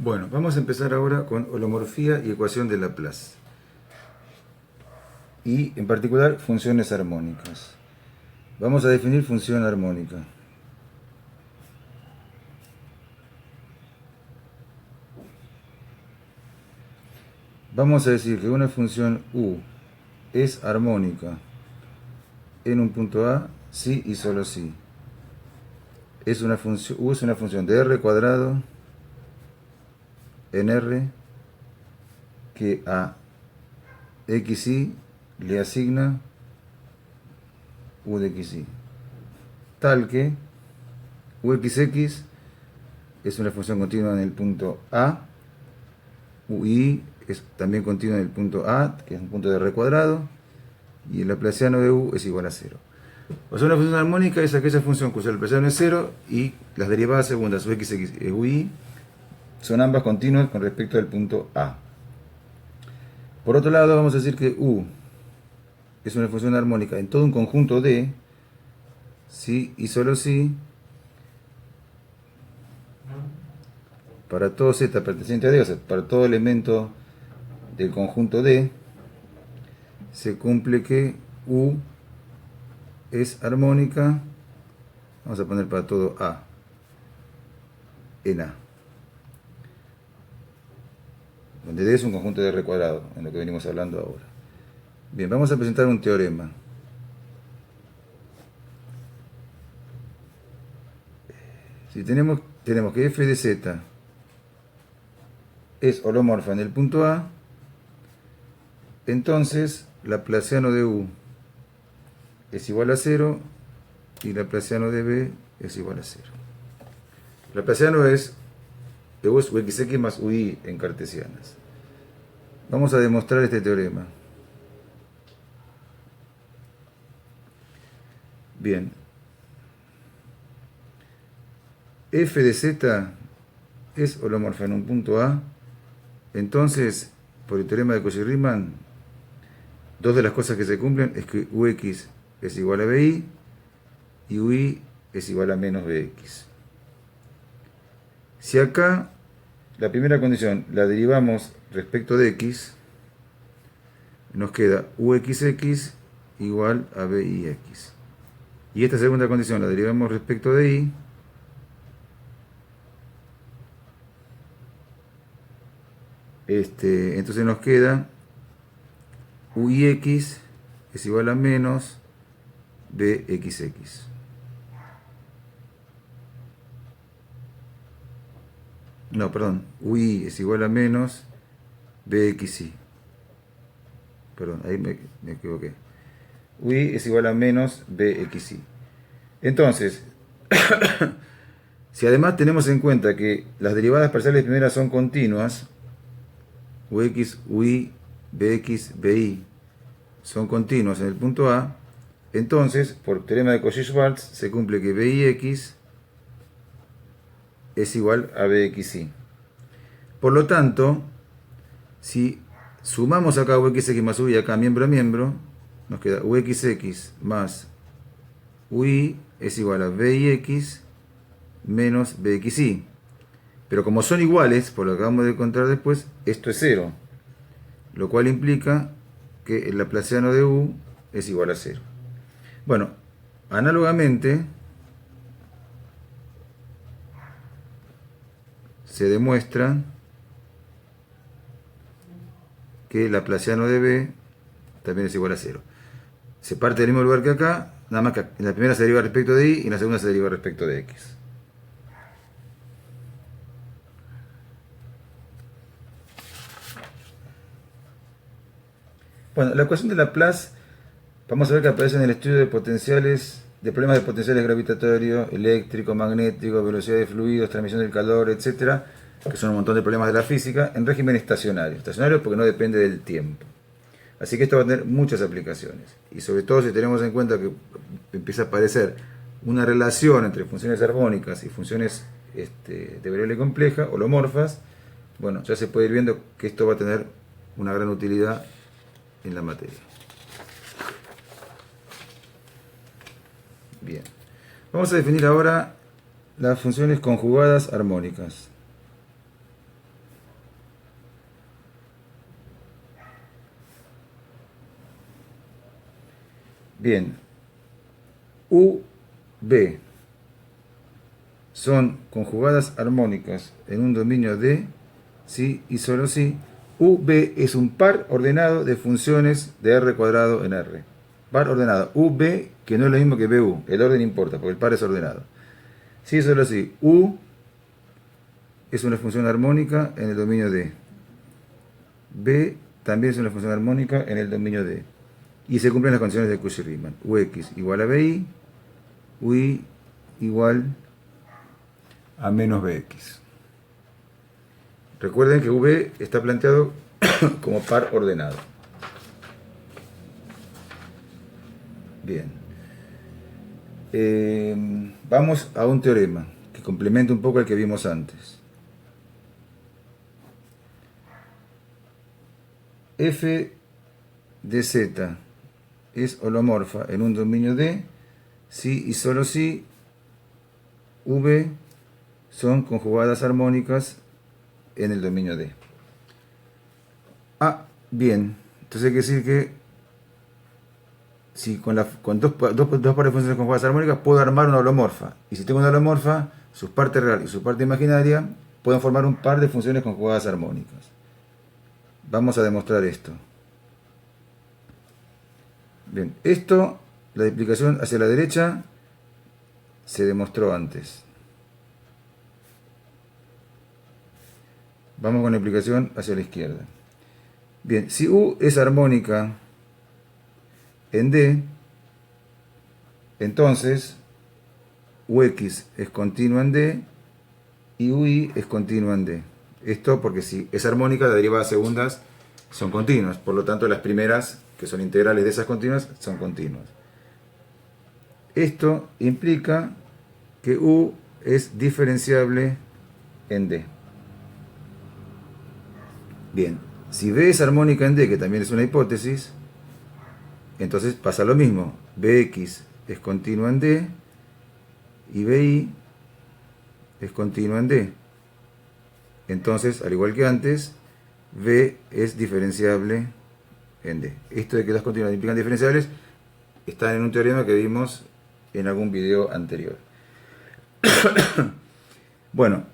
Bueno, vamos a empezar ahora con holomorfía y ecuación de Laplace. Y en particular funciones armónicas. Vamos a definir función armónica. Vamos a decir que una función u es armónica en un punto A si y solo si. Es una función, u es una función de r cuadrado en R que a xy le asigna u de xy. Tal que uxx es una función continua en el punto A, ui es también continua en el punto A, que es un punto de r cuadrado, y el laplaciano de u es igual a 0. O sea, una función armónica es aquella función cuyo laplaciano es 0 y las derivadas segundas, uxx y ui, son ambas continuas con respecto al punto A. Por otro lado, vamos a decir que u es una función armónica en todo un conjunto de si y solo si para todo z perteneciente a D, o sea, para todo elemento del conjunto D, se cumple que u es armónica, vamos a poner para todo A, en A, donde D es un conjunto de R cuadrado, en lo que venimos hablando ahora. Bien, vamos a presentar un teorema. Si tenemos que f de z es holomorfa en el punto A, entonces laplaciano de u es igual a 0 y laplaciano de b es igual a 0. Laplaciano es uxx más ui en cartesianas. Vamos a demostrar este teorema. Bien. F de z es holomorfa en un punto A, entonces, por el teorema de Cauchy-Riemann, dos de las cosas que se cumplen es que ux es igual a bi y ui es igual a menos bx. Si acá la primera condición la derivamos respecto de x, nos queda uxx igual a bix. Y esta segunda condición la derivamos respecto de y, entonces nos queda uix es igual a menos bxx. No, perdón, ui es igual a menos bxy. Perdón, ahí me equivoqué. Ui es igual a menos bxy. Entonces, si además tenemos en cuenta que las derivadas parciales primeras son continuas, ux, ui, bx, bi son continuas en el punto A, entonces, por teorema de Cauchy-Schwarz, se cumple que bix es igual a bxy. Por lo tanto, si sumamos acá uxx más ui acá miembro a miembro, nos queda uxx más ui es igual a bix menos bxy. Pero como son iguales, por lo que acabamos de encontrar después, esto es 0. Lo cual implica que el laplaciano de u es igual a 0. Bueno, análogamente, se demuestra que el laplaciano de b también es igual a 0. Se parte del mismo lugar que acá, nada más que en la primera se deriva respecto de y y en la segunda se deriva respecto de x. Bueno, la ecuación de Laplace, vamos a ver que aparece en el estudio de potenciales, de problemas de potenciales gravitatorios, eléctrico, magnético, velocidad de fluidos, transmisión del calor, etcétera, que son un montón de problemas de la física, en régimen estacionario. Estacionario porque no depende del tiempo. Así que esto va a tener muchas aplicaciones. Y sobre todo si tenemos en cuenta que empieza a aparecer una relación entre funciones armónicas y funciones de variable compleja, holomorfas, bueno, ya se puede ir viendo que esto va a tener una gran utilidad en la materia. Bien. Vamos a definir ahora las funciones conjugadas armónicas. Bien, U, B son conjugadas armónicas en un dominio D, si y solo si UB es un par ordenado de funciones de R cuadrado en R. Par ordenado. UB, que no es lo mismo que BU. El orden importa, porque el par es ordenado. Si y solo si U es una función armónica en el dominio D. B también es una función armónica en el dominio D. Y se cumplen las condiciones de Cauchy-Riemann. UX igual a BI, UI igual a menos BX. Recuerden que V está planteado como par ordenado. Bien. Vamos a un teorema que complementa un poco el que vimos antes. F de Z es holomorfa en un dominio D si y solo si V son conjugadas armónicas en el dominio D. Ah, bien. Entonces hay que decir que si con dos pares de funciones conjugadas armónicas puedo armar una holomorfa. Y si tengo una holomorfa, su parte real y su parte imaginaria pueden formar un par de funciones conjugadas armónicas. Vamos a demostrar esto. Bien, esto, la explicación hacia la derecha, se demostró antes. Vamos con la explicación hacia la izquierda. Bien, si U es armónica en D, entonces UX es continua en D y UI es continua en D. Esto porque si es armónica, las derivadas segundas son continuas. Por lo tanto, las primeras, que son integrales de esas continuas, son continuas. Esto implica que U es diferenciable en D. Bien, si B es armónica en D, que también es una hipótesis, entonces pasa lo mismo. Bx es continua en D y Bi es continua en D. Entonces, al igual que antes, B es diferenciable en D. Esto de que las continuas implican diferenciables está en un teorema que vimos en algún video anterior. Bueno,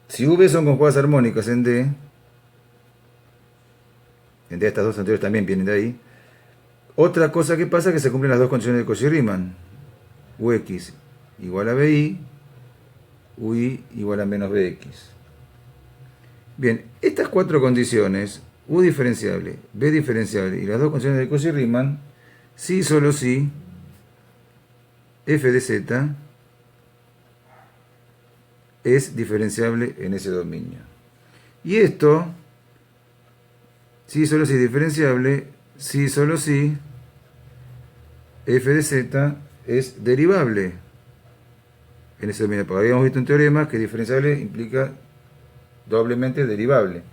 si V son conjugadas armónicas en D estas dos anteriores también vienen de ahí. Otra cosa que pasa es que se cumplen las dos condiciones de Cauchy-Riemann. UX igual a BI, UI igual a menos BX. Bien, estas cuatro condiciones, U diferenciable, B diferenciable y las dos condiciones de Cauchy-Riemann, si solo si f de z es diferenciable en ese dominio. Y esto, si solo si es diferenciable, si solo si f de z es derivable en ese dominio. Porque habíamos visto un teorema que diferenciable implica doblemente derivable.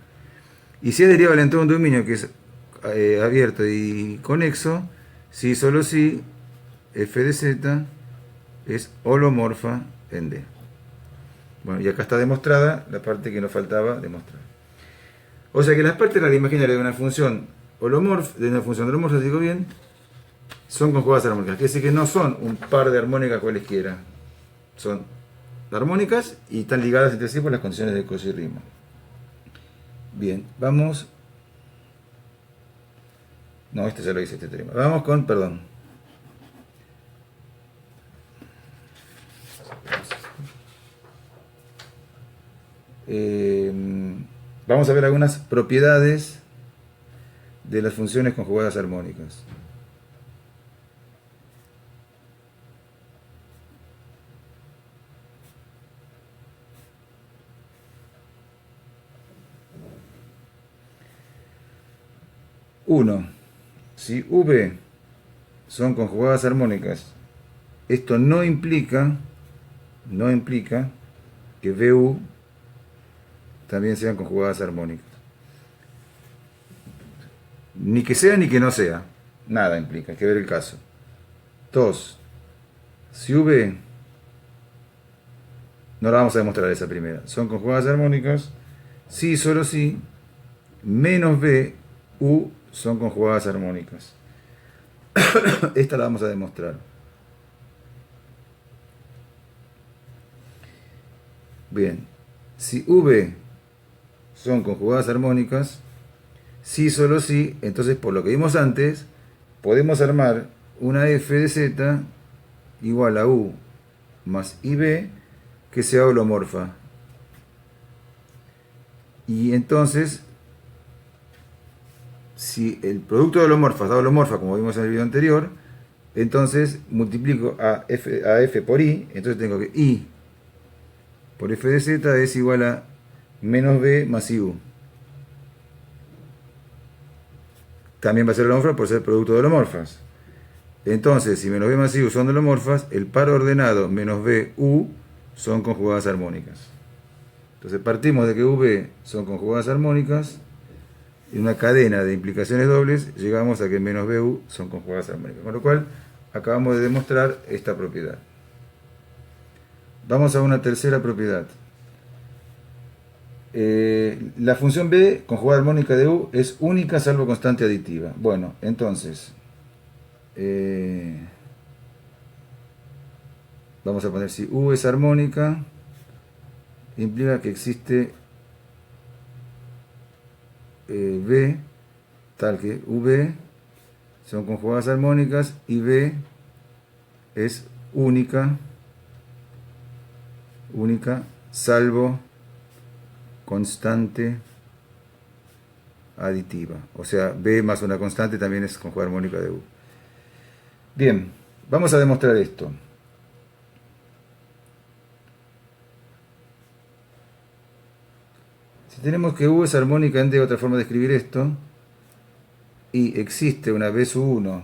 Y si es derivable en todo un dominio que es abierto y conexo, si solo si f de z es holomorfa en D. Bueno, y acá está demostrada la parte que nos faltaba demostrar. O sea que las partes reales imaginarias de una función holomorfa, digo bien, son conjugadas armónicas. Quiere decir que no son un par de armónicas cualesquiera. Son armónicas y están ligadas entre sí por las condiciones de Cauchy-Riemann. Bien, vamos. No, este ya lo hice, este teorema. Vamos con, perdón. Vamos a ver algunas propiedades de las funciones conjugadas armónicas. Uno, si V son conjugadas armónicas, esto no implica que VU también sean conjugadas armónicas. Ni que sea ni que no sea. Nada implica, hay que ver el caso. 2. Si V, no la vamos a demostrar esa primera, son conjugadas armónicas, si y solo si menos B, U son conjugadas armónicas. Esta la vamos a demostrar. Bien, si V son conjugadas armónicas, si solo si, entonces por lo que vimos antes, podemos armar una f de z igual a U más IB que sea holomorfa. Y entonces, si el producto de holomorfas da holomorfa, como vimos en el video anterior, entonces multiplico a f por I, entonces tengo que I por f de z es igual a menos B más IU. También va a ser holomorfa por ser producto de holomorfas. Entonces, si menos B más IU son holomorfas, el par ordenado menos BU son conjugadas armónicas. Entonces partimos de que V son conjugadas armónicas. En una cadena de implicaciones dobles llegamos a que menos BU son conjugadas armónicas. Con lo cual, acabamos de demostrar esta propiedad. Vamos a una tercera propiedad. La función B, conjugada armónica de U, es única salvo constante aditiva. Bueno, entonces, vamos a poner si U es armónica, implica que existe B, tal que V son conjugadas armónicas y B es única salvo constante aditiva. O sea, B más una constante también es conjugada armónica de U. Bien, vamos a demostrar esto. Si tenemos que U es armónica en D, otra forma de escribir esto, y existe una B sub 1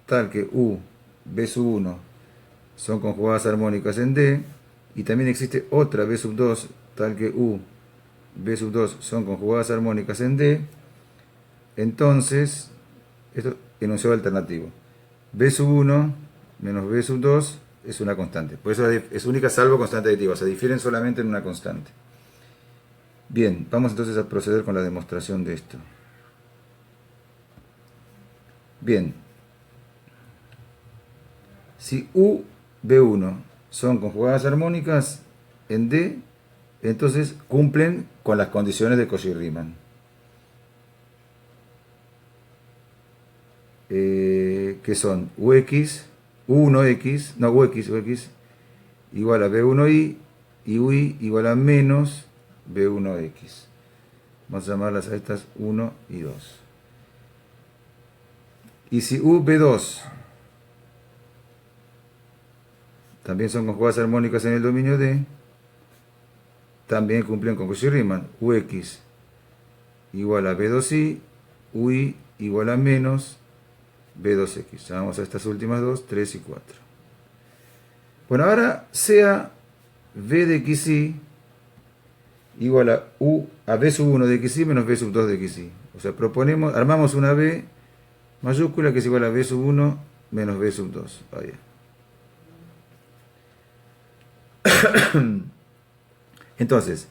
tal que U, B sub 1 son conjugadas armónicas en D, y también existe otra B sub 2 tal que U, B sub 2 son conjugadas armónicas en D, entonces, esto es enunciado alternativo. B sub 1 menos B sub 2 es una constante. Por eso es única salvo constante aditiva. Se difieren solamente en una constante. Bien, vamos entonces a proceder con la demostración de esto. Bien. Si U, B1 son conjugadas armónicas en D, entonces cumplen con las condiciones de Cauchy-Riemann. Que son UX igual a B1i y UI igual a menos B1x. Vamos a llamarlas a estas 1 y 2. Y si U, B2 también son conjugadas armónicas en el dominio D, también cumplen con Cauchy-Riemann. UX igual a B2i, UI igual a menos B2x. Llamamos a estas últimas dos, 3 y 4. Bueno, ahora sea V de xi igual a U a B sub 1 de xi menos B sub 2 de xi. O sea, armamos una B mayúscula que es igual a B sub 1 menos B sub 2. Vaya. Entonces,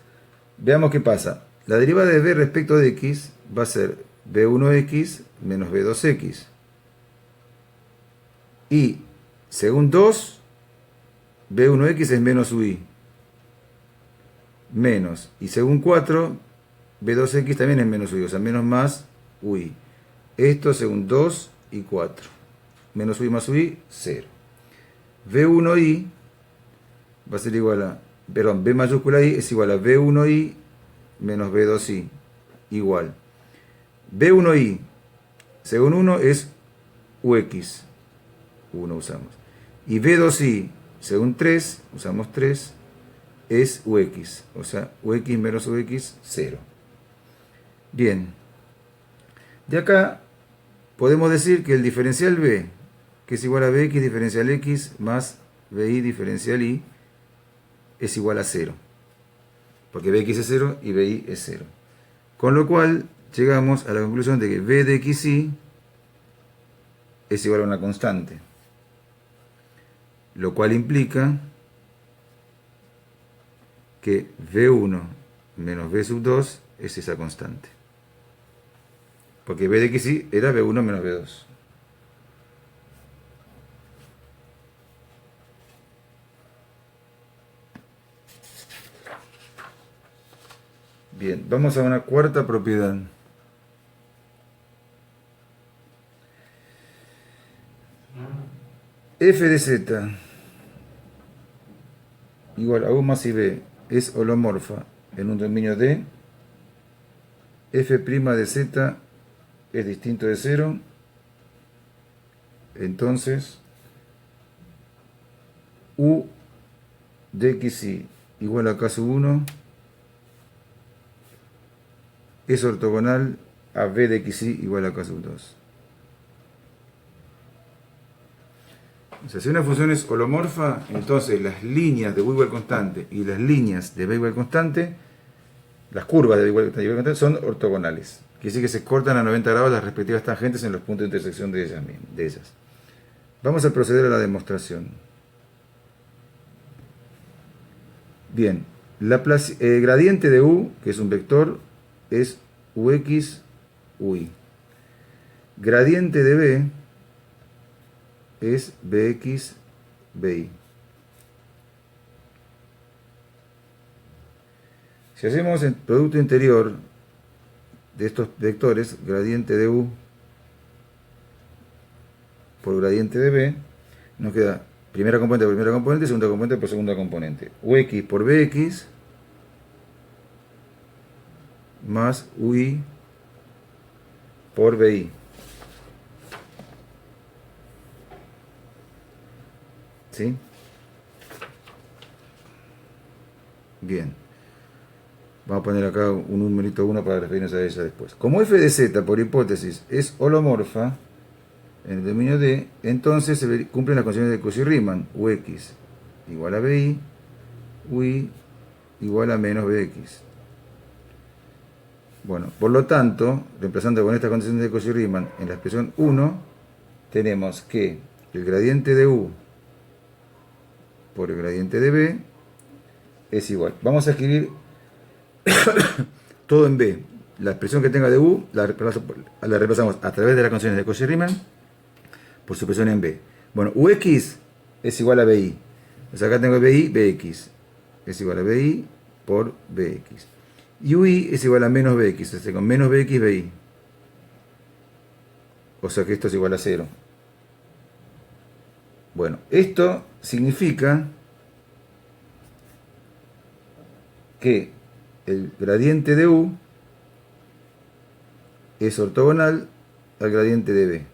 veamos qué pasa. La derivada de B respecto de x va a ser B1x menos B2x. Y según 2, B1x es menos UI. Menos. Y según 4, B2x también es menos UI. O sea, menos más UI. Esto según 2 y 4. Menos UI más UI, 0. B1i va a ser igual a... Perdón, B mayúscula I es igual a B1i menos B2i. Igual. B1i, según 1, es UX. 1 usamos. Y B2i, según 3, usamos 3, es UX. O sea, UX menos UX, 0. Bien. De acá podemos decir que el diferencial B, que es igual a Bx diferencial X más Bi diferencial Y, es igual a 0. Porque Bx es 0 y Bi es 0. Con lo cual llegamos a la conclusión de que B de xi es igual a una constante. Lo cual implica que V1 menos B sub 2 es esa constante. Porque B de xy era B1 menos B2. Bien, vamos a una cuarta propiedad. F de z igual a U más IB es holomorfa en un dominio D. F' de z es distinto de 0. Entonces, U de xy igual a K sub 1 es ortogonal a B de xy igual a K sub 2. O sea, si una función es holomorfa, entonces las líneas de U igual constante y las líneas de B igual constante, las curvas de B igual constante son ortogonales. Quiere decir que se cortan a 90 grados las respectivas tangentes en los puntos de intersección de ellas. Vamos a proceder a la demostración. Bien, el gradiente de U, que es un vector, es Ux, Ui. Gradiente de B es Bx, Bi. Si hacemos el producto interior de estos vectores, gradiente de U por gradiente de B, nos queda primera componente por primera componente, segunda componente por segunda componente. Ux por Bx más Ui por Bi. ¿Sí? Bien. Vamos a poner acá un numerito 1 para referirnos a ella después. Como f de z, por hipótesis, es holomorfa en el dominio D, entonces se cumplen las condiciones de Cauchy-Riemann. Ux igual a Bi, Ui igual a menos Bx. Bueno, por lo tanto, reemplazando con estas condiciones de Cauchy-Riemann en la expresión 1, tenemos que el gradiente de U por el gradiente de B es igual. Vamos a escribir todo en B. La expresión que tenga de U la reemplazamos a través de las condiciones de Cauchy-Riemann por su expresión en B. Bueno, Ux es igual a Bi. O sea, acá tengo Bi, Bx. Es igual a Bi por Bx. Y Ui es igual a menos Bx. O sea, con menos Bx, Bi. O sea que esto es igual a 0. Bueno, esto significa que el gradiente de U es ortogonal al gradiente de B.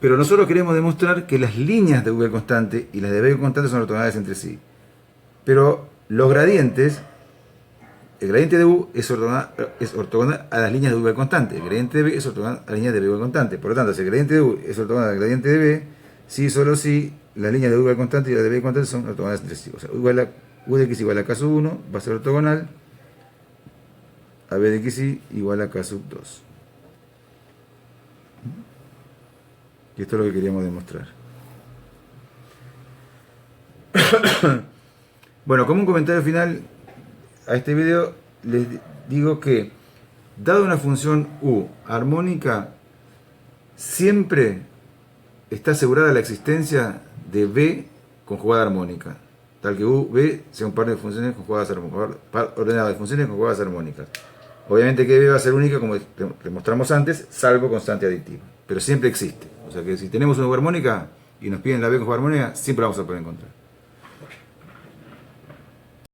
Pero nosotros queremos demostrar que las líneas de V constante y las de B constante son ortogonales entre sí. Pero los gradientes, el gradiente de U es ortogonal a las líneas de V constante. El gradiente de B es ortogonal a las líneas de B constante. Por lo tanto, si el gradiente de U es ortogonal al gradiente de B, sí, solo si las líneas de U constante y las de B constante son ortogonales entre sí. O sea, U de x igual a K sub 1 va a ser ortogonal a B de xy igual a K sub 2. Y esto es lo que queríamos demostrar. Bueno, como un comentario final a este video, les digo que, dado una función U armónica, siempre está asegurada la existencia de B conjugada armónica, tal que U, B sea un par de funciones conjugadas armónicas, par ordenado de funciones conjugadas armónicas. Obviamente que B va a ser única, como demostramos antes, salvo constante aditiva, pero siempre existe. O sea que si tenemos una U armónica y nos piden la B conjugada armónica, siempre la vamos a poder encontrar.